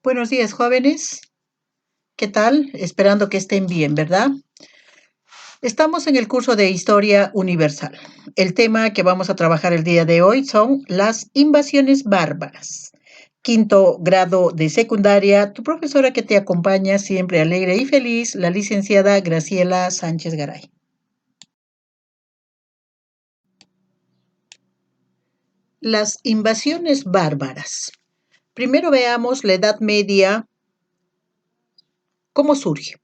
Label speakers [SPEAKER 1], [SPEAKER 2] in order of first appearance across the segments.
[SPEAKER 1] Buenos días, jóvenes. ¿Qué tal? Esperando que estén bien, ¿verdad? Estamos en el curso de Historia Universal. El tema que vamos a trabajar el día de hoy son las invasiones bárbaras. Quinto grado de secundaria, tu profesora que te acompaña, siempre alegre y feliz, la licenciada Graciela Sánchez Garay. Las invasiones bárbaras. Primero veamos la Edad Media. ¿Cómo surge?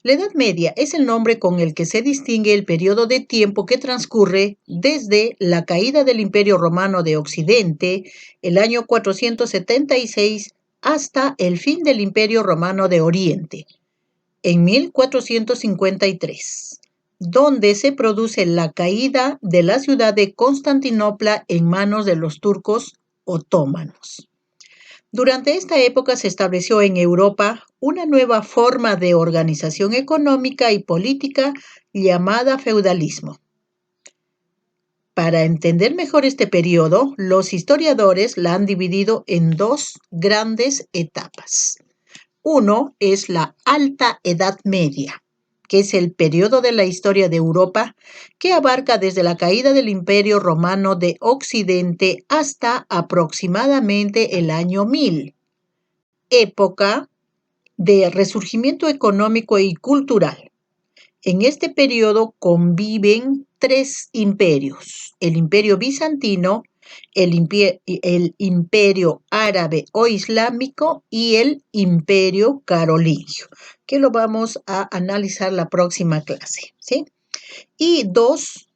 [SPEAKER 1] La Edad Media es el nombre con el que se distingue el periodo de tiempo que transcurre desde la caída del Imperio Romano de Occidente, el año 476, hasta el fin del Imperio Romano de Oriente, en 1453, donde se produce la caída de la ciudad de Constantinopla en manos de los turcos otomanos. Durante esta época se estableció en Europa una nueva forma de organización económica y política llamada feudalismo. Para entender mejor este periodo, los historiadores la han dividido en dos grandes etapas. Uno es la Alta Edad Media, que es el periodo de la historia de Europa que abarca desde la caída del Imperio Romano de Occidente hasta aproximadamente el año 1000, época de resurgimiento económico y cultural. En este periodo conviven tres imperios: el imperio bizantino, el imperio árabe o islámico y el imperio carolingio, que lo vamos a analizar la próxima clase, ¿sí? Y dos,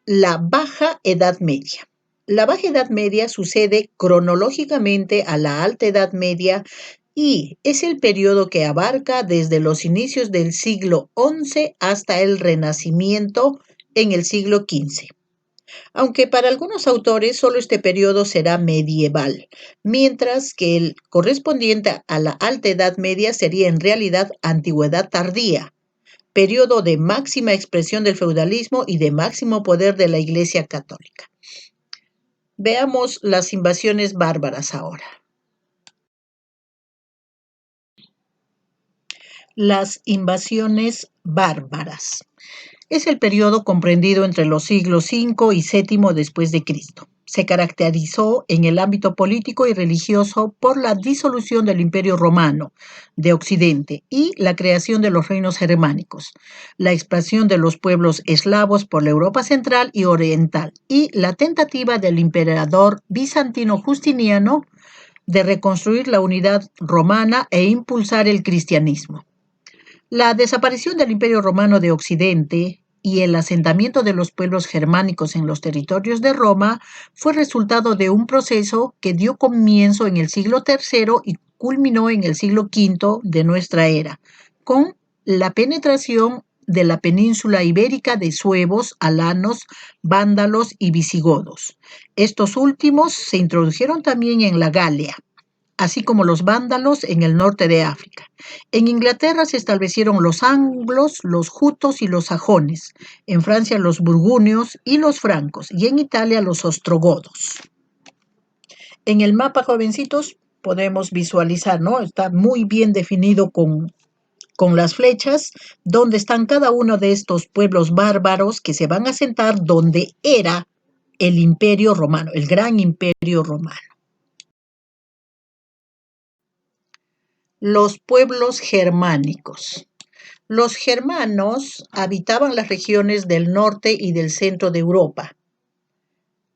[SPEAKER 1] la Baja Edad Media. La Baja Edad Media sucede cronológicamente a la Alta Edad Media y es el periodo que abarca desde los inicios del siglo XI hasta el Renacimiento en el siglo XV. Aunque para algunos autores solo este periodo será medieval, mientras que el correspondiente a la Alta Edad Media sería en realidad Antigüedad Tardía, periodo de máxima expresión del feudalismo y de máximo poder de la Iglesia Católica. Veamos las invasiones bárbaras ahora. Las invasiones bárbaras. Es el periodo comprendido entre los siglos V y VII después de Cristo. Se caracterizó en el ámbito político y religioso por la disolución del Imperio Romano de Occidente y la creación de los reinos germánicos, la expansión de los pueblos eslavos por la Europa central y oriental y la tentativa del emperador bizantino Justiniano de reconstruir la unidad romana e impulsar el cristianismo. La desaparición del Imperio Romano de Occidente y el asentamiento de los pueblos germánicos en los territorios de Roma fue resultado de un proceso que dio comienzo en el siglo III y culminó en el siglo V de nuestra era, con la penetración de la península ibérica de suevos, alanos, vándalos y visigodos. Estos últimos se introdujeron también en la Galia, así como los vándalos en el norte de África. En Inglaterra se establecieron los anglos, los jutos y los sajones, en Francia los burgundios y los francos, y en Italia los ostrogodos. En el mapa, jovencitos, podemos visualizar, ¿no? Está muy bien definido con las flechas, donde están cada uno de estos pueblos bárbaros que se van a asentar donde era el Imperio Romano, el gran Imperio Romano. Los pueblos germánicos. Los germanos habitaban las regiones del norte y del centro de Europa.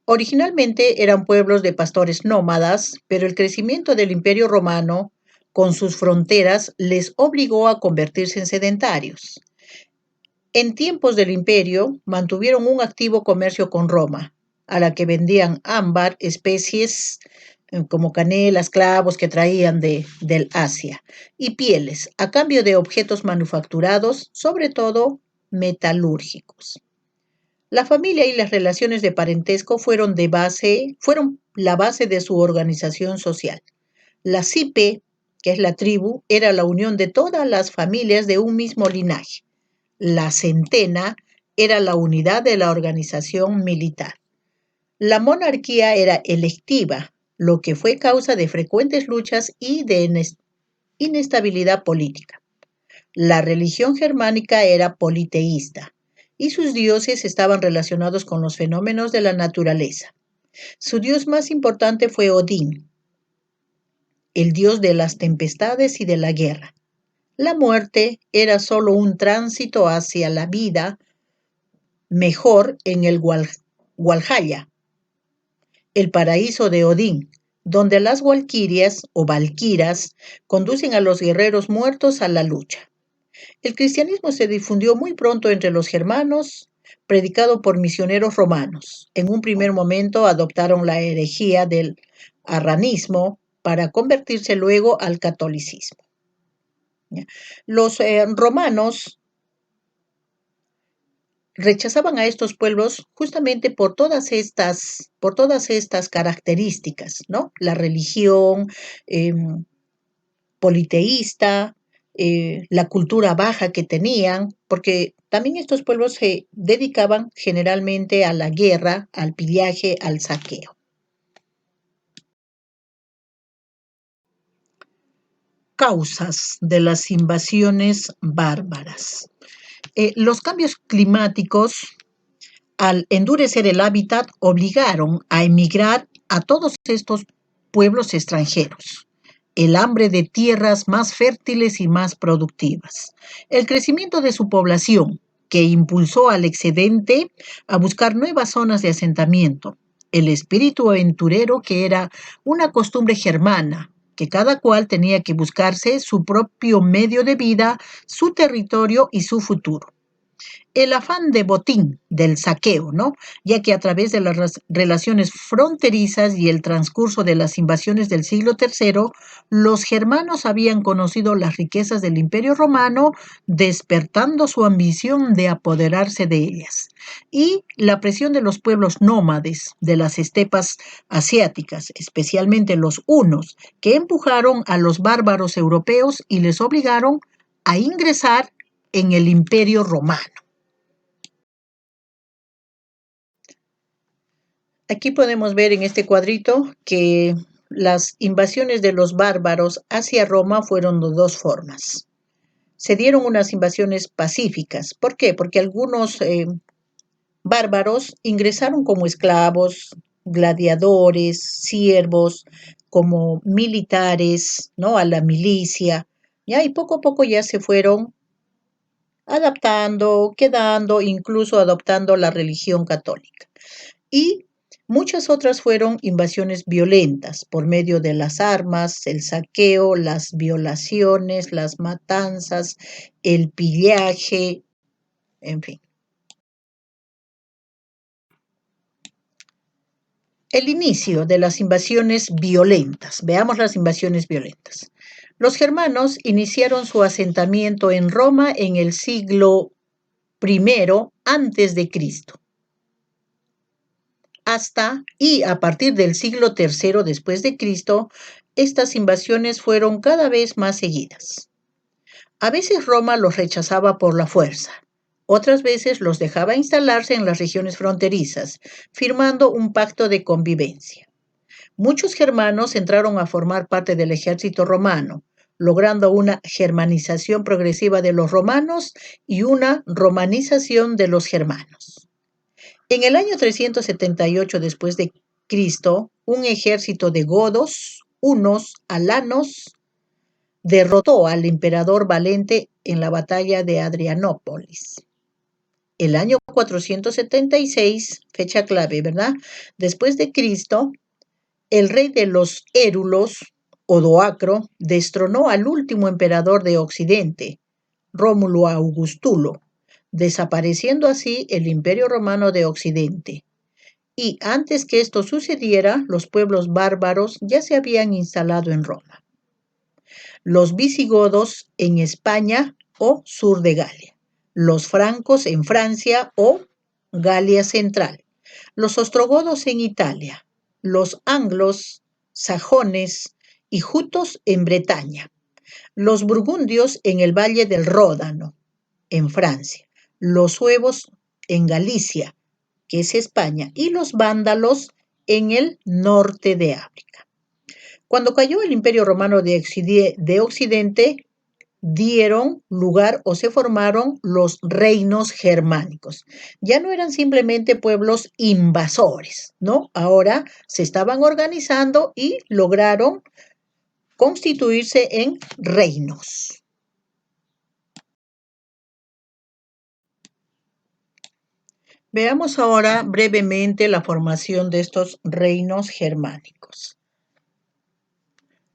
[SPEAKER 1] Originalmente eran pueblos de pastores nómadas, pero el crecimiento del Imperio Romano, con sus fronteras, les obligó a convertirse en sedentarios. En tiempos del Imperio, mantuvieron un activo comercio con Roma, a la que vendían ámbar, especies como canelas, clavos que traían del Asia, y pieles, a cambio de objetos manufacturados, sobre todo metalúrgicos. La familia y las relaciones de parentesco fueron la base de su organización social. La cipe, que es la tribu, era la unión de todas las familias de un mismo linaje. La centena era la unidad de la organización militar. La monarquía era electiva, lo que fue causa de frecuentes luchas y de inestabilidad política. La religión germánica era politeísta y sus dioses estaban relacionados con los fenómenos de la naturaleza. Su dios más importante fue Odín, el dios de las tempestades y de la guerra. La muerte era solo un tránsito hacia la vida mejor en el Walhalla, el paraíso de Odín, donde las walquirias o valquiras conducen a los guerreros muertos a la lucha. El cristianismo se difundió muy pronto entre los germanos, predicado por misioneros romanos. En un primer momento adoptaron la herejía del arrianismo para convertirse luego al catolicismo. Los romanos rechazaban a estos pueblos justamente por todas estas características, ¿no? La religión politeísta, la cultura baja que tenían, porque también estos pueblos se dedicaban generalmente a la guerra, al pillaje, al saqueo. Causas de las invasiones bárbaras. Los cambios climáticos, al endurecer el hábitat, obligaron a emigrar a todos estos pueblos extranjeros. El hambre de tierras más fértiles y más productivas. El crecimiento de su población, que impulsó al excedente a buscar nuevas zonas de asentamiento. El espíritu aventurero, que era una costumbre germana, que cada cual tenía que buscarse su propio medio de vida, su territorio y su futuro. El afán de botín, del saqueo, ¿no? Ya que a través de las relaciones fronterizas y el transcurso de las invasiones del siglo III, los germanos habían conocido las riquezas del Imperio Romano, despertando su ambición de apoderarse de ellas. Y la presión de los pueblos nómades de las estepas asiáticas, especialmente los hunos, que empujaron a los bárbaros europeos y les obligaron a ingresar en el Imperio Romano. Aquí podemos ver en este cuadrito que las invasiones de los bárbaros hacia Roma fueron de dos formas. Se dieron unas invasiones pacíficas. ¿Por qué? Porque algunos bárbaros ingresaron como esclavos, gladiadores, siervos, como militares, ¿no? A la milicia, ¿ya? Y poco a poco ya se fueron adaptando, quedando, incluso adoptando la religión católica. Y muchas otras fueron invasiones violentas por medio de las armas, el saqueo, las violaciones, las matanzas, el pillaje, en fin. El inicio de las invasiones violentas. Veamos las invasiones violentas. Los germanos iniciaron su asentamiento en Roma en el siglo I antes de Cristo. A partir del siglo III después de Cristo, estas invasiones fueron cada vez más seguidas. A veces Roma los rechazaba por la fuerza, otras veces los dejaba instalarse en las regiones fronterizas, firmando un pacto de convivencia. Muchos germanos entraron a formar parte del ejército romano, logrando una germanización progresiva de los romanos y una romanización de los germanos. En el año 378 después de Cristo, un ejército de godos, hunos, alanos, derrotó al emperador Valente en la batalla de Adrianópolis. El año 476, fecha clave, ¿verdad? Después de Cristo, el rey de los érulos, Odoacro, destronó al último emperador de Occidente, Rómulo Augustulo, desapareciendo así el Imperio Romano de Occidente. Y antes que esto sucediera, los pueblos bárbaros ya se habían instalado en Roma. Los visigodos en España o sur de Galia, los francos en Francia o Galia Central, los ostrogodos en Italia, los anglos, sajones y jutos en Bretaña, los burgundios en el valle del Ródano, en Francia, los suevos en Galicia, que es España, y los vándalos en el norte de África. Cuando cayó el Imperio Romano de Occidente, dieron lugar o se formaron los reinos germánicos. Ya no eran simplemente pueblos invasores, ¿no? Ahora se estaban organizando y lograron constituirse en reinos. Veamos ahora brevemente la formación de estos reinos germánicos.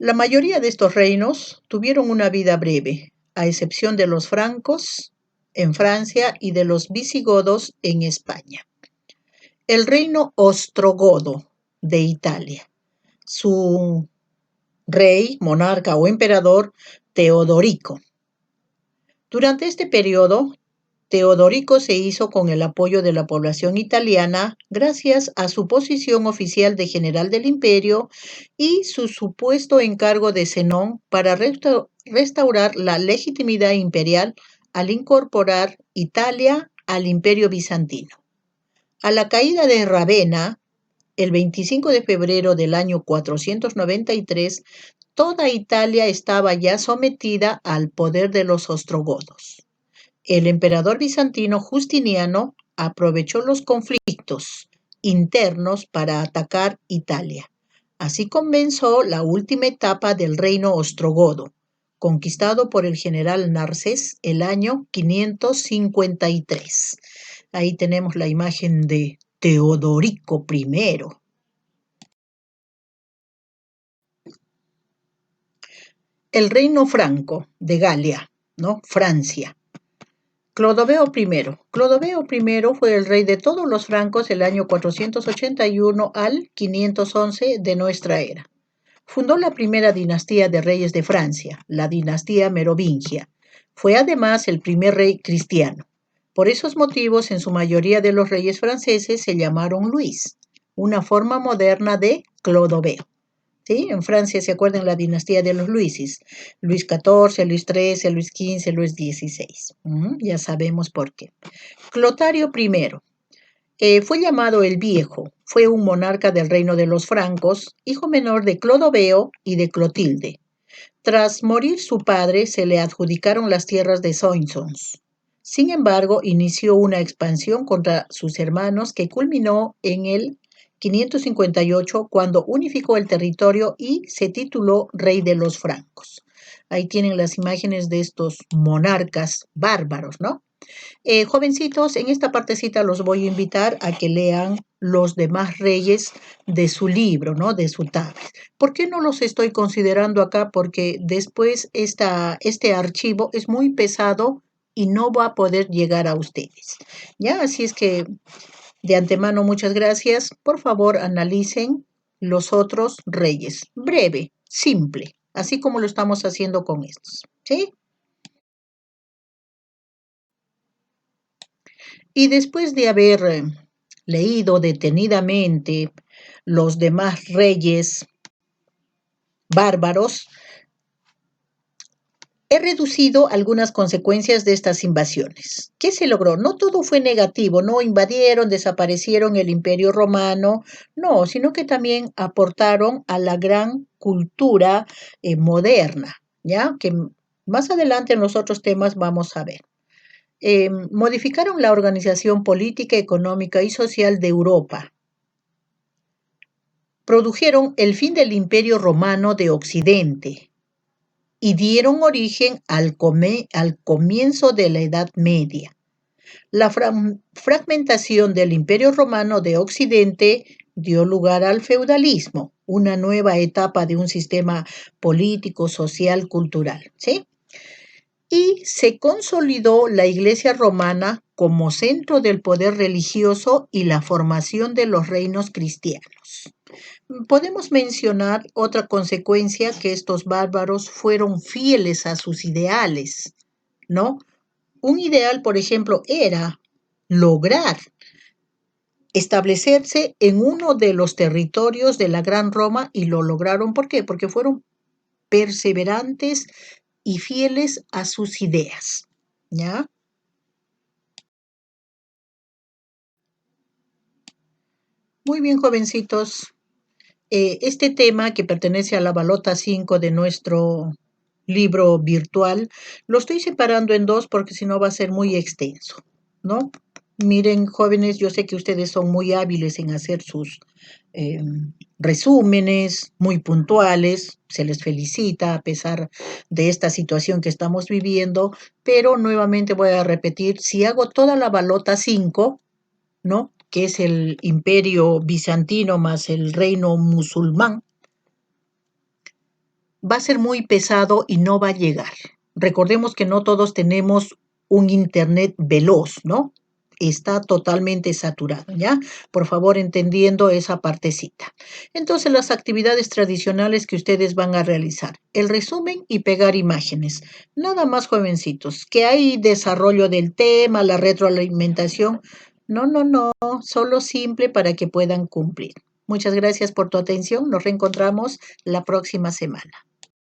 [SPEAKER 1] La mayoría de estos reinos tuvieron una vida breve, a excepción de los francos en Francia y de los visigodos en España. El reino ostrogodo de Italia. Su rey, monarca o emperador, Teodorico. Durante este periodo, Teodorico se hizo con el apoyo de la población italiana gracias a su posición oficial de general del imperio y su supuesto encargo de Zenón para restaurar la legitimidad imperial al incorporar Italia al imperio bizantino. A la caída de Ravenna, el 25 de febrero del año 493, toda Italia estaba ya sometida al poder de los ostrogodos. El emperador bizantino Justiniano aprovechó los conflictos internos para atacar Italia. Así comenzó la última etapa del reino ostrogodo, conquistado por el general Narcés el año 553. Ahí tenemos la imagen de Teodorico I. El reino franco de Galia, ¿no? Francia. Clodoveo I. Clodoveo I fue el rey de todos los francos del año 481 al 511 de nuestra era. Fundó la primera dinastía de reyes de Francia, la dinastía merovingia. Fue además el primer rey cristiano. Por esos motivos, en su mayoría de los reyes franceses se llamaron Luis, una forma moderna de Clodoveo. ¿Sí? En Francia se acuerdan la dinastía de los Luises, Luis XIV, Luis XIII, Luis XV, Luis XVI. Ya sabemos por qué. Clotario I fue llamado el Viejo, fue un monarca del reino de los francos, hijo menor de Clodoveo y de Clotilde. Tras morir su padre, se le adjudicaron las tierras de Soissons. Sin embargo, inició una expansión contra sus hermanos que culminó en el 558 cuando unificó el territorio y se tituló Rey de los Francos. Ahí tienen las imágenes de estos monarcas bárbaros, ¿no? Jovencitos, en esta partecita los voy a invitar a que lean los demás reyes de su libro, ¿no? De su tablet. ¿Por qué no los estoy considerando acá? Porque después este archivo es muy pesado y no va a poder llegar a ustedes. ¿Ya? Así es que de antemano, muchas gracias. Por favor, analicen los otros reyes. Breve, simple, así como lo estamos haciendo con estos. ¿Sí? Y después de haber leído detenidamente los demás reyes bárbaros, he reducido algunas consecuencias de estas invasiones. ¿Qué se logró? No todo fue negativo, no invadieron, desaparecieron el imperio romano, no, sino que también aportaron a la gran cultura moderna, ¿ya? Que más adelante en los otros temas vamos a ver. Modificaron la organización política, económica y social de Europa. Produjeron el fin del imperio romano de Occidente y dieron origen al comienzo de la Edad Media. La fragmentación del Imperio Romano de Occidente dio lugar al feudalismo, una nueva etapa de un sistema político, social, cultural, ¿sí? Y se consolidó la Iglesia romana como centro del poder religioso y la formación de los reinos cristianos. Podemos mencionar otra consecuencia, que estos bárbaros fueron fieles a sus ideales, ¿no? Un ideal, por ejemplo, era lograr establecerse en uno de los territorios de la Gran Roma y lo lograron. ¿Por qué? Porque fueron perseverantes y fieles a sus ideas, ¿ya? Muy bien, jovencitos. Este tema que pertenece a la balota 5 de nuestro libro virtual, lo estoy separando en dos porque si no va a ser muy extenso, ¿no? Miren, jóvenes, yo sé que ustedes son muy hábiles en hacer sus eh, resúmenes, muy puntuales, se les felicita a pesar de esta situación que estamos viviendo, pero nuevamente voy a repetir, si hago toda la balota 5, ¿no? Que es el imperio bizantino más el reino musulmán, va a ser muy pesado y no va a llegar. Recordemos que no todos tenemos un internet veloz, ¿no? Está totalmente saturado, ¿ya? Por favor, entendiendo esa partecita. Entonces, las actividades tradicionales que ustedes van a realizar, el resumen y pegar imágenes. Nada más, jovencitos, que hay desarrollo del tema, la retroalimentación. No, no, no, solo simple para que puedan cumplir. Muchas gracias por tu atención. Nos reencontramos la próxima semana.